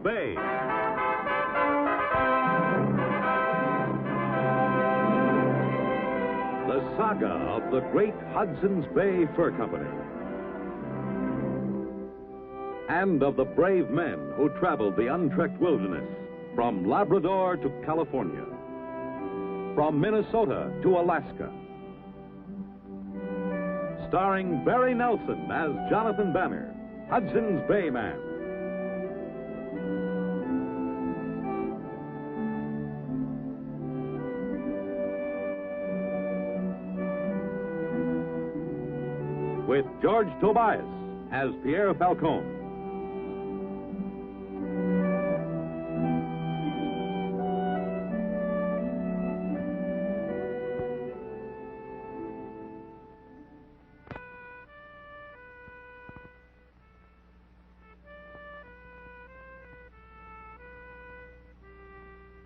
Bay. The saga of the great Hudson's Bay Fur Company. And of the brave men who traveled the untrekked wilderness from Labrador to California, from Minnesota to Alaska. Starring Barry Nelson as Jonathan Banner, Hudson's Bay Man. With George Tobias as Pierre Falcone.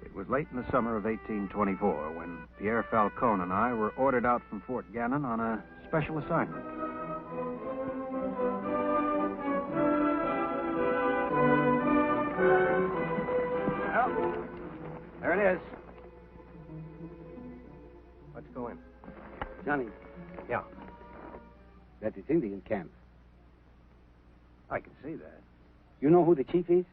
It was late in the summer of 1824 when Pierre Falcone and I were ordered out from Fort Gannon on a special assignment. Well, there it is. Let's go in. Johnny. Yeah, That is Indian camp. I can see that. You know who the chief is?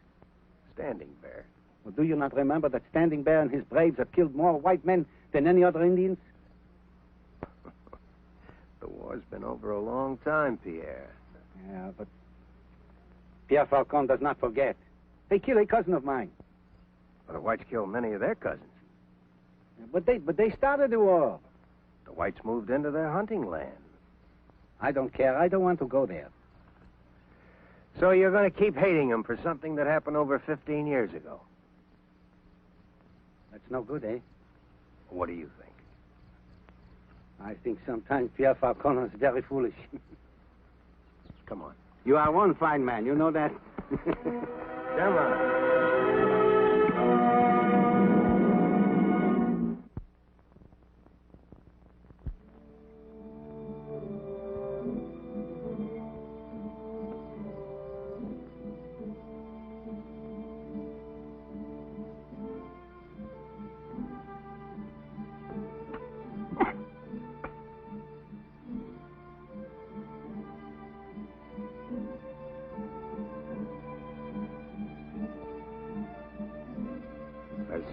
Standing Bear. Well, do you not remember that Standing Bear and his braves have killed more white men than any other Indians? The war's been over a long time, Pierre. Yeah, but Pierre Falcone does not forget. They killed a cousin of mine. Well, the whites killed many of their cousins. But they started the war. The whites moved into their hunting land. I don't care. I don't want to go there. So you're going to keep hating them for something that happened over 15 years ago. That's no good, eh? What do you think? I think sometimes Pierre Falcone is very foolish. Come on. You are one fine man. You know that? Come on.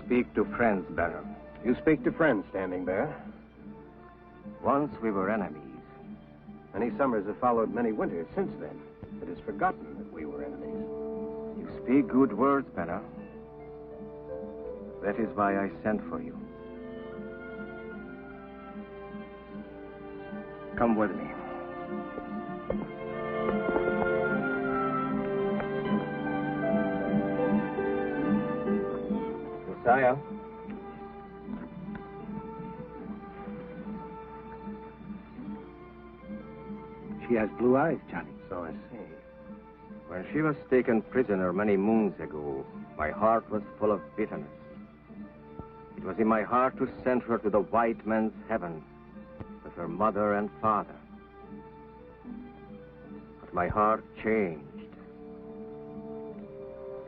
Speak to friends, Bear. You speak to friends, Standing Bear. Once we were enemies. Many summers have followed many winters since then. It is forgotten that we were enemies. You speak good words, Banner. That is why I sent for you. Come with me. Josiah. She has blue eyes, Johnny. So I see. When she was taken prisoner many moons ago, my heart was full of bitterness. It was in my heart to send her to the white man's heaven with her mother and father. But my heart changed,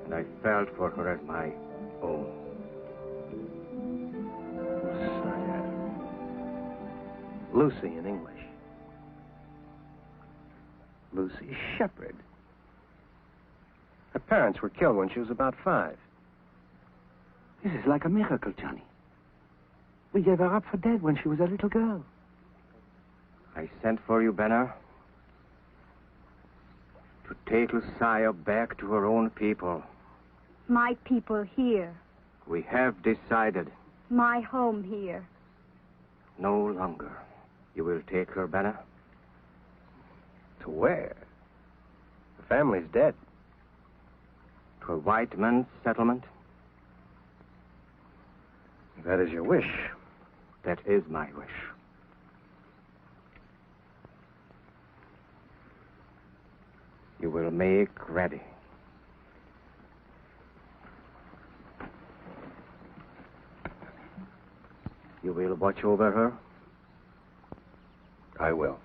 and I felt for her as my own. Lucy in English. Lucy Shepherd. Her parents were killed when she was about 5. This is like a miracle, Johnny. We gave her up for dead when she was a little girl. I sent for you, Banner, to take Lucia back to her own people. My people here. We have decided. My home here. No longer. You will take her, Banner? To where? The family's dead. To a white man's settlement? If that is your wish. That is my wish. You will make ready. You will watch over her? I will.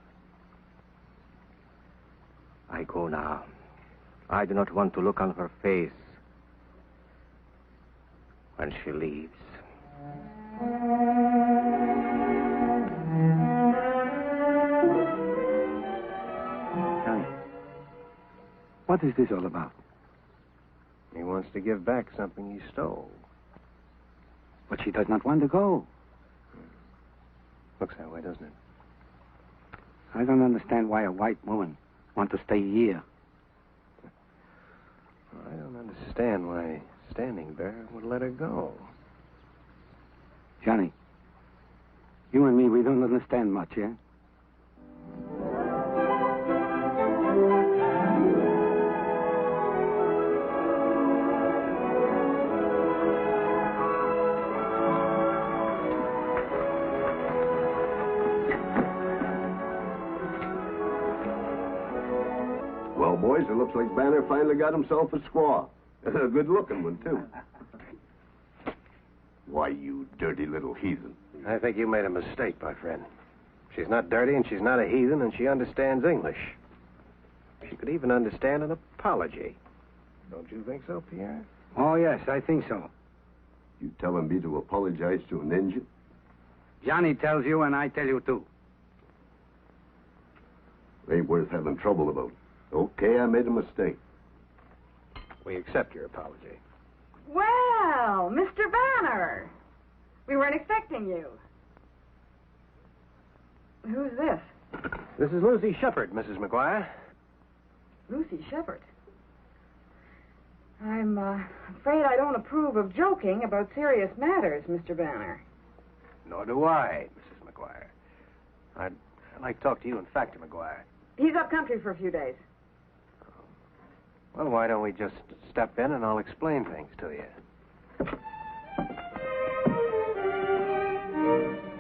I go now. I do not want to look on her face when she leaves. Johnny, what is this all about? He wants to give back something he stole. But she does not want to go. Looks that way, doesn't it? I don't understand why a white woman wants to stay here. I don't understand why Standing Bear would let her go. Johnny, you and me, we don't understand much, yeah? Well, boys, it looks like Banner finally got himself a squaw. A good-looking one, too. Why, you dirty little heathen. I think you made a mistake, my friend. She's not dirty, and she's not a heathen, and she understands English. She could even understand an apology. Don't you think so, Pierre? Oh, yes, I think so. You telling me to apologize to an Indian? Johnny tells you, and I tell you, too. Ain't worth having trouble about. Okay, I made a mistake. We accept your apology. Well, Mr. Banner. We weren't expecting you. Who's this? This is Lucy Shepard, Mrs. McGuire. Lucy Shepard. I'm afraid I don't approve of joking about serious matters, Mr. Banner. Nor do I, Mrs. McGuire. I'd like to talk to you and Factor McGuire. He's up country for a few days. Well, why don't we just step in and I'll explain things to you?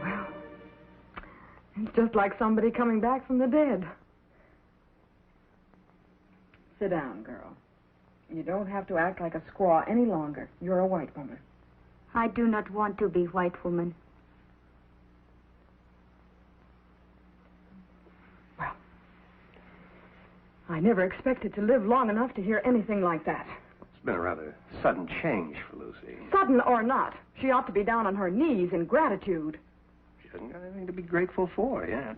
Well, it's just like somebody coming back from the dead. Sit down, girl. You don't have to act like a squaw any longer. You're a white woman. I do not want to be white woman. Well, I never expected to live long enough to hear anything like that. It's been a rather sudden change for Lucy. Sudden or not, she ought to be down on her knees in gratitude. She hasn't got anything to be grateful for yet.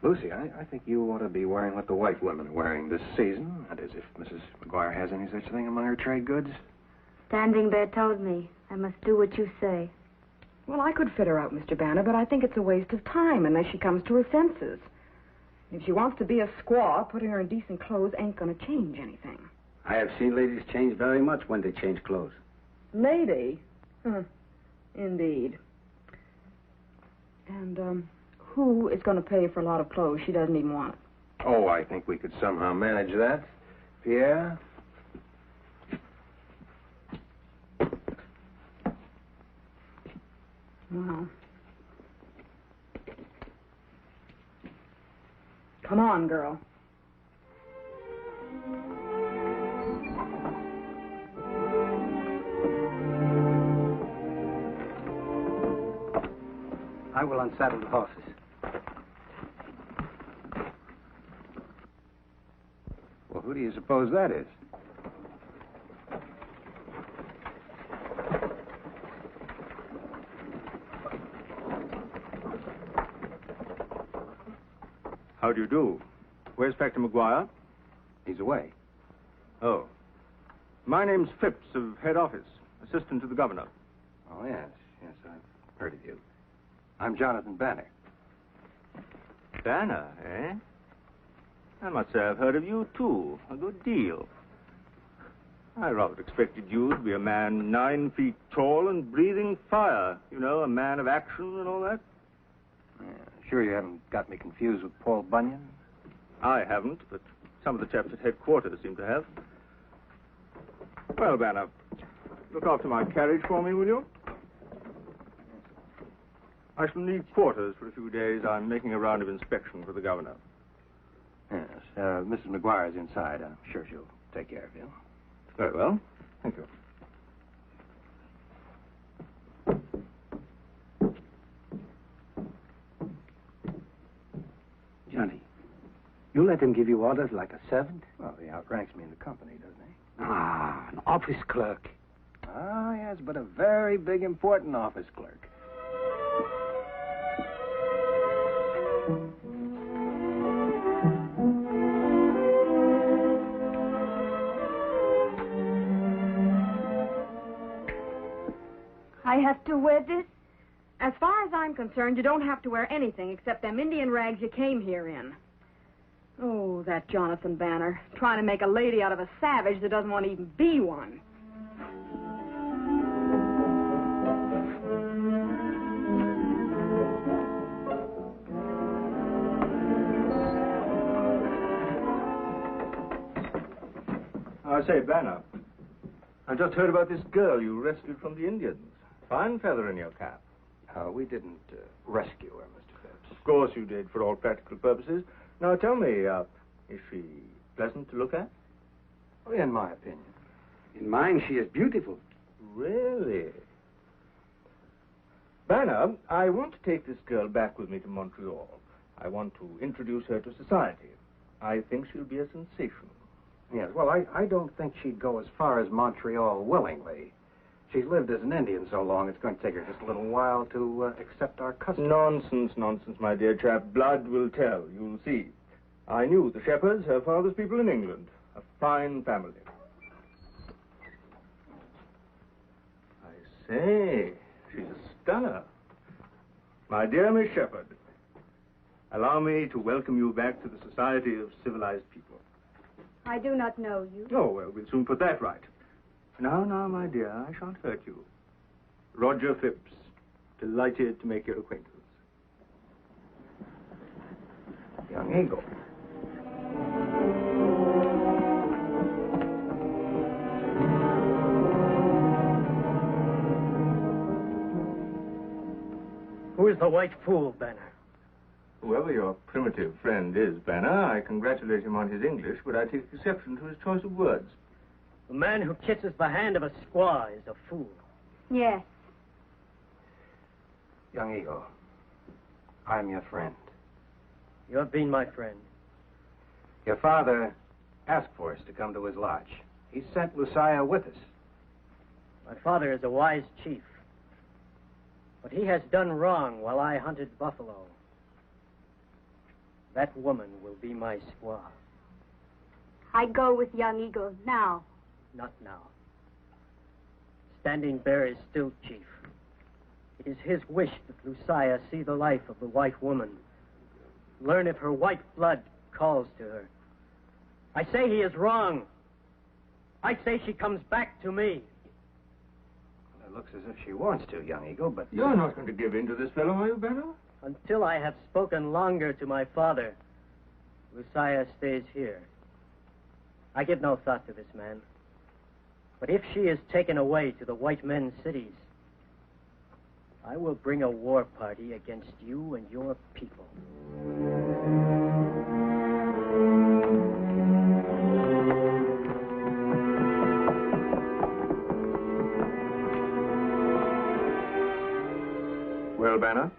Lucy, I think you ought to be wearing what the white women are wearing this season. That is, if Mrs. McGuire has any such thing among her trade goods. Standing Bear told me I must do what you say. Well, I could fit her out, Mr. Banner, but I think it's a waste of time unless she comes to her senses. If she wants to be a squaw, putting her in decent clothes ain't going to change anything. I have seen ladies change very much when they change clothes. Lady? Indeed. And, who is going to pay for a lot of clothes she doesn't even want? Oh, I think we could somehow manage that. Pierre? Well. Come on, girl. I will unsaddle the horses. Well, who do you suppose that is? How do you do? Where's Factor McGuire? He's away. Oh. My name's Phipps of head office, assistant to the governor. Oh, yes. Yes, I've heard of you. I'm Jonathan Banner. Banner, eh? I must say I've heard of you, too. A good deal. I rather expected you to be a man 9 feet tall and breathing fire. You know, a man of action and all that. Yeah, sure you haven't got me confused with Paul Bunyan? I haven't, but some of the chaps at headquarters seem to have. Well, Banner, look after my carriage for me, will you? I shall need quarters for a few days. I'm making a round of inspection for the governor. Yes. Mrs. McGuire's inside. I'm sure she'll take care of you. Very well. Thank you. Johnny, you let him give you orders like a servant? Well, he outranks me in the company, doesn't he? Ah, an office clerk. Oh, yes, but a very big, important office clerk. I have to wear this? As far as I'm concerned, you don't have to wear anything except them Indian rags you came here in. Oh, that Jonathan Banner, trying to make a lady out of a savage that doesn't want to even be one. I say, Banner, I just heard about this girl you rescued from the Indians. Fine feather in your cap. We didn't rescue her, Mr. Phipps. Of course you did, for all practical purposes. Now, tell me, is she pleasant to look at? Oh, in my opinion. In mine, she is beautiful. Really? Banner, I want to take this girl back with me to Montreal. I want to introduce her to society. I think she'll be a sensation. Yes, well, I don't think she'd go as far as Montreal willingly. She's lived as an Indian so long, it's going to take her just a little while to accept our customs. Nonsense, nonsense, my dear chap. Blood will tell. You'll see. I knew the Shepherds, her father's people in England. A fine family. I say, she's a stunner. My dear Miss Shepherd, allow me to welcome you back to the society of civilized people. I do not know you. Oh, well, we'll soon put that right. Now, my dear, I shan't hurt you. Roger Phipps, delighted to make your acquaintance. Young Eagle. Who is the white fool, Banner? Whoever your primitive friend is, Banner, I congratulate him on his English, but I take exception to his choice of words. The man who kisses the hand of a squaw is a fool. Yes. Young Eagle, I'm your friend. You have been my friend. Your father asked for us to come to his lodge. He sent Lucia with us. My father is a wise chief. But he has done wrong while I hunted buffalo. That woman will be my squaw. I go with young Eagle now. Not now. Standing Bear is still chief. It is his wish that Lucia see the life of the white woman. Learn if her white blood calls to her. I say he is wrong. I say she comes back to me. Well, it looks as if she wants to, Young Eagle, but... You're not going to give in to this fellow, are you, Banner? Until I have spoken longer to my father, Lucia stays here. I give no thought to this man. But if she is taken away to the white men's cities, I will bring a war party against you and your people. Well, Banner?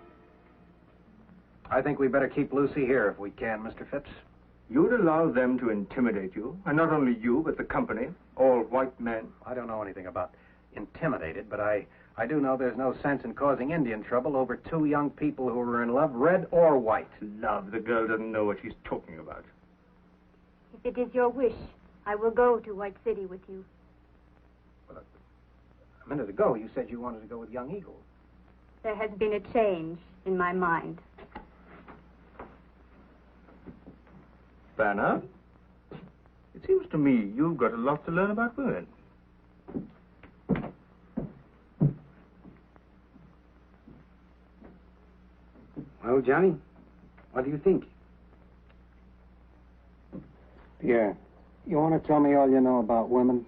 I think we better keep Lucy here if we can, Mr. Phipps. You'd allow them to intimidate you, and not only you, but the company, all white men. I don't know anything about intimidated, but I do know there's no sense in causing Indian trouble over two young people who are in love, red or white. Love, the girl doesn't know what she's talking about. If it is your wish, I will go to White City with you. Well, a minute ago, you said you wanted to go with Young Eagle. There has been a change in my mind. Banner, it seems to me you've got a lot to learn about women. Well, Johnny, what do you think? Pierre, you want to tell me all you know about women?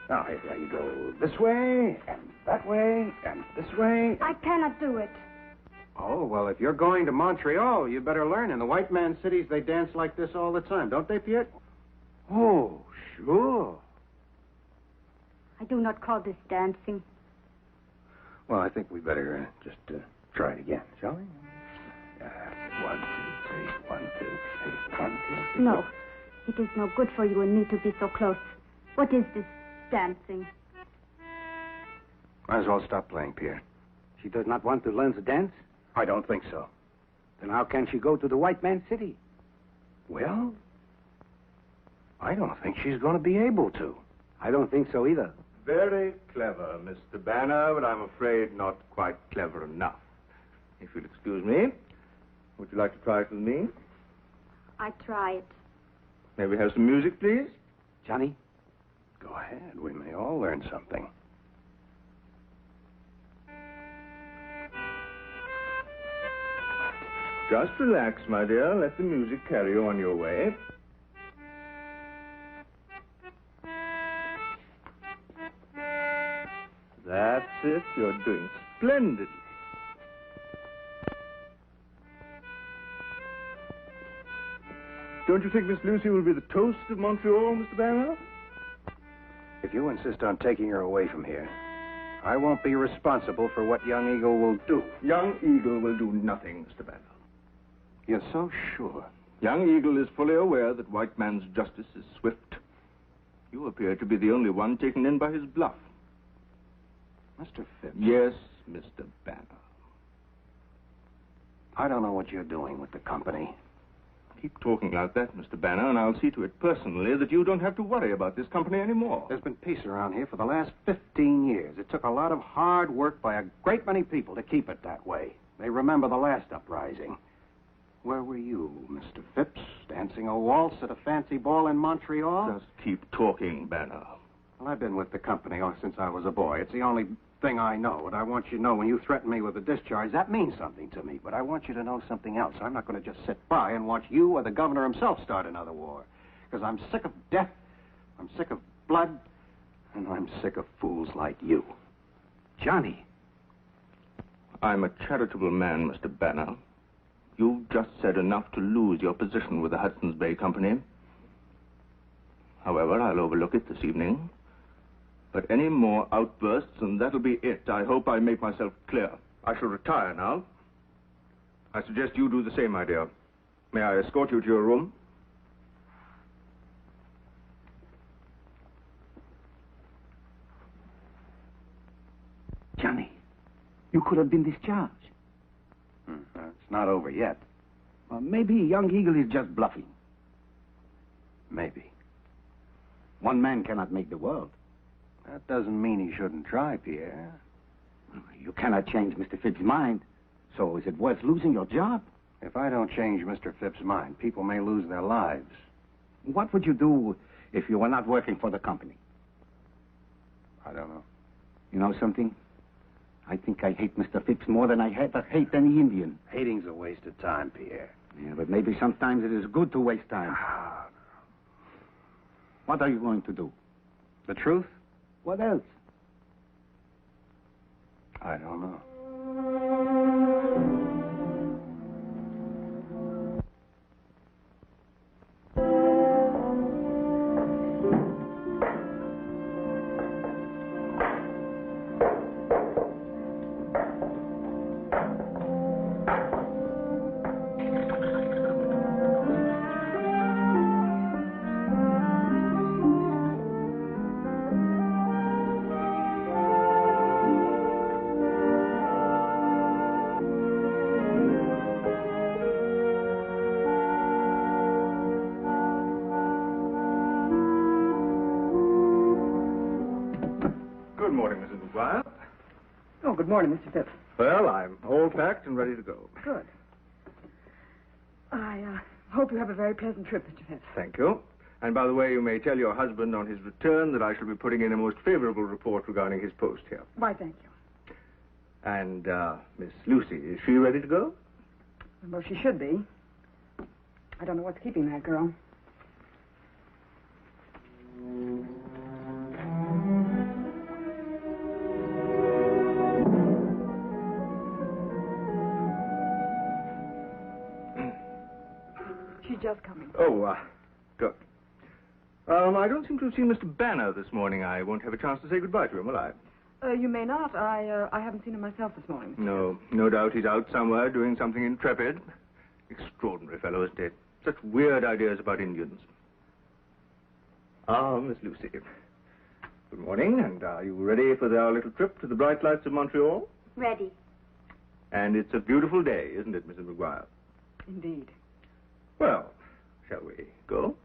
Now, here you go this way, and that way, and this way. I cannot do it. Oh, well, if you're going to Montreal, you better learn. In the white man's cities, they dance like this all the time, don't they, Pierre? Oh, sure. I do not call this dancing. Well, I think we better just try it again, shall we? 1, 2, 3, 1, 2, 3, 1, 2, 3. No, it is no good for you and me to be so close. What is this dancing? Might as well stop playing, Pierre. She does not want to learn to dance? I don't think so. Then how can she go to the white man's city? Well, I don't think she's going to be able to. I don't think so either. Very clever, Mr. Banner, but I'm afraid not quite clever enough. If you'll excuse me, would you like to try it with me? I tried. May we have some music, please? Johnny? Go ahead. We may all learn something. Just relax, my dear. Let the music carry you on your way. That's it. You're doing splendidly. Don't you think Miss Lucy will be the toast of Montreal, Mr. Banner? If you insist on taking her away from here, I won't be responsible for what young Eagle will do. Young Eagle will do nothing, Mr. Banner. You're so sure? Young Eagle is fully aware that white man's justice is swift. You appear to be the only one taken in by his bluff. Mr. Phipps. Yes, Mr. Banner. I don't know what you're doing with the company. Keep talking like that, Mr. Banner, and I'll see to it personally that you don't have to worry about this company anymore. There's been peace around here for the last 15 years. It took a lot of hard work by a great many people to keep it that way. They remember the last uprising. Where were you, Mr. Phipps? Dancing a waltz at a fancy ball in Montreal? Just keep talking, Banner. Well, I've been with the company since I was a boy. It's the only thing I know. And I want you to know when you threaten me with a discharge, that means something to me. But I want you to know something else. I'm not going to just sit by and watch you or the governor himself start another war. Because I'm sick of death, I'm sick of blood, and I'm sick of fools like you. Johnny. I'm a charitable man, Mr. Banner. You've just said enough to lose your position with the Hudson's Bay Company. However, I'll overlook it this evening. But any more outbursts, and that'll be it. I hope I make myself clear. I shall retire now. I suggest you do the same, my dear. May I escort you to your room? Johnny, you could have been discharged. It's not over yet. Well, maybe young Eagle is just bluffing. Maybe. One man cannot make the world. That doesn't mean he shouldn't try, Pierre. You cannot change Mr. Phipps's mind. So is it worth losing your job? If I don't change Mr. Phipps's mind, people may lose their lives. What would you do if you were not working for the company? I don't know. You know something? I think I hate Mr. Phipps more than I ever hate any Indian. Hating's a waste of time, Pierre. Yeah, but maybe sometimes it is good to waste time. What are you going to do? The truth? What else? I don't know. Good morning, Mrs. McGuire. Oh, good morning, Mr. Phipps. Well, I'm all packed and ready to go. Good. I hope you have a very pleasant trip, Mr. Phipps. Thank you. And by the way, you may tell your husband on his return that I shall be putting in a most favorable report regarding his post here. Why, thank you. And, Miss Lucy, is she ready to go? Well, she should be. I don't know what's keeping that girl. She's just coming. Oh, good. I don't seem to have seen Mr. Banner this morning. I won't have a chance to say goodbye to him, will I? You may not. I haven't seen him myself this morning. No doubt he's out somewhere doing something intrepid. Extraordinary fellow, isn't he? Such weird ideas about Indians. Ah, Miss Lucy. Good morning, and are you ready for our little trip to the bright lights of Montreal? Ready. And it's a beautiful day, isn't it, Mrs. McGuire? Indeed. Well, shall we go?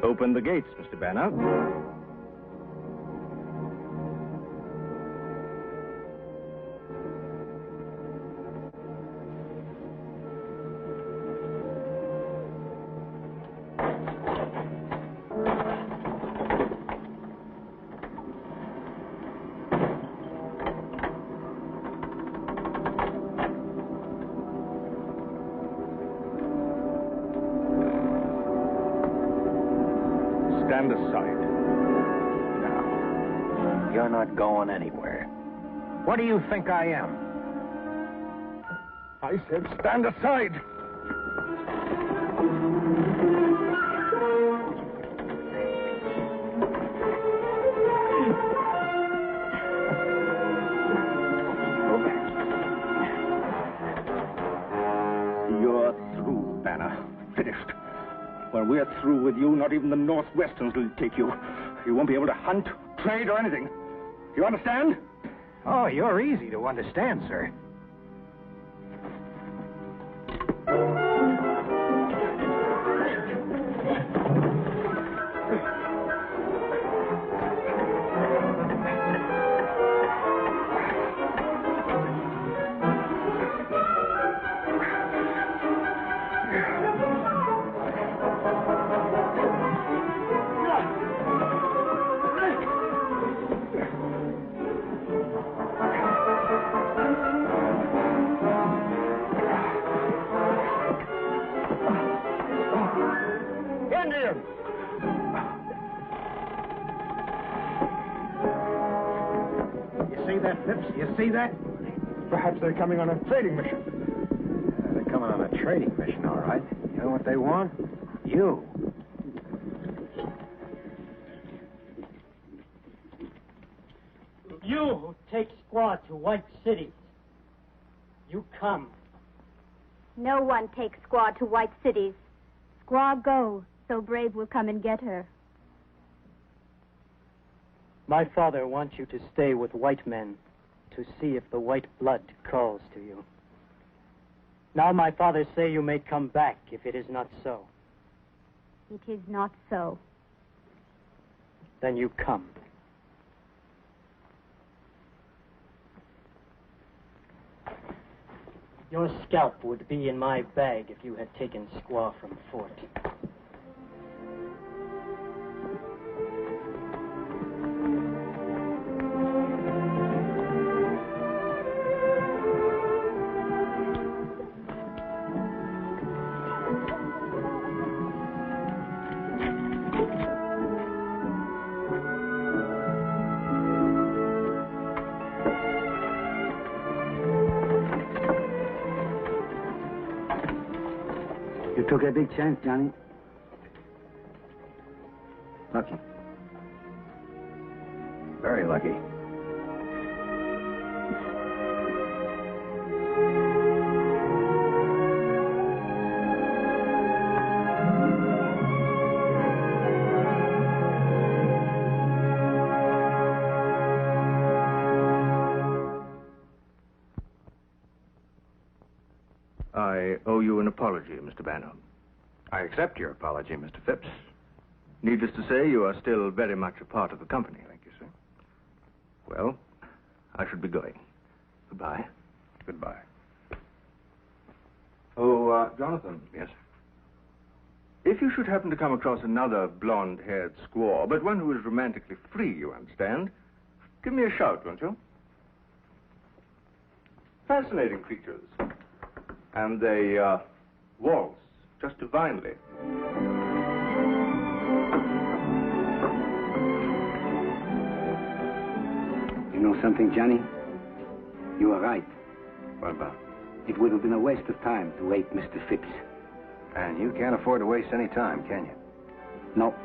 Open the gates, Mr. Banner. Stand aside. No. You're not going anywhere. What do you think I am? I said stand aside. You're through, Banner. Finished. When we're through with you, not even the Northwesterns will take you. You won't be able to hunt, trade, or anything. You understand? Oh, you're easy to understand, sir. You see that? Perhaps they're coming on a trading mission. They're coming on a trading mission, all right. You know what they want? You. You who take Squaw to White City, you come. No one takes Squaw to White Cities. Squaw go, so Brave will come and get her. My father wants you to stay with white men to see if the white blood calls to you. Now my father say you may come back if it is not so. It is not so. Then you come. Your scalp would be in my bag if you had taken Squaw from Fort. You took a big chance, Johnny. Lucky. Very lucky. I owe you an apology, Mr. Banner. I accept your apology, Mr. Phipps. Needless to say, you are still very much a part of the company. Thank you, sir. Well, I should be going. Goodbye. Goodbye. Oh, Jonathan. Yes? If you should happen to come across another blonde-haired squaw, but one who is romantically free, you understand, give me a shout, won't you? Fascinating creatures. And they waltz just divinely. You know something, Johnny? You are right. What about? It would have been a waste of time to wait Mr. Phipps. And you can't afford to waste any time, can you? No.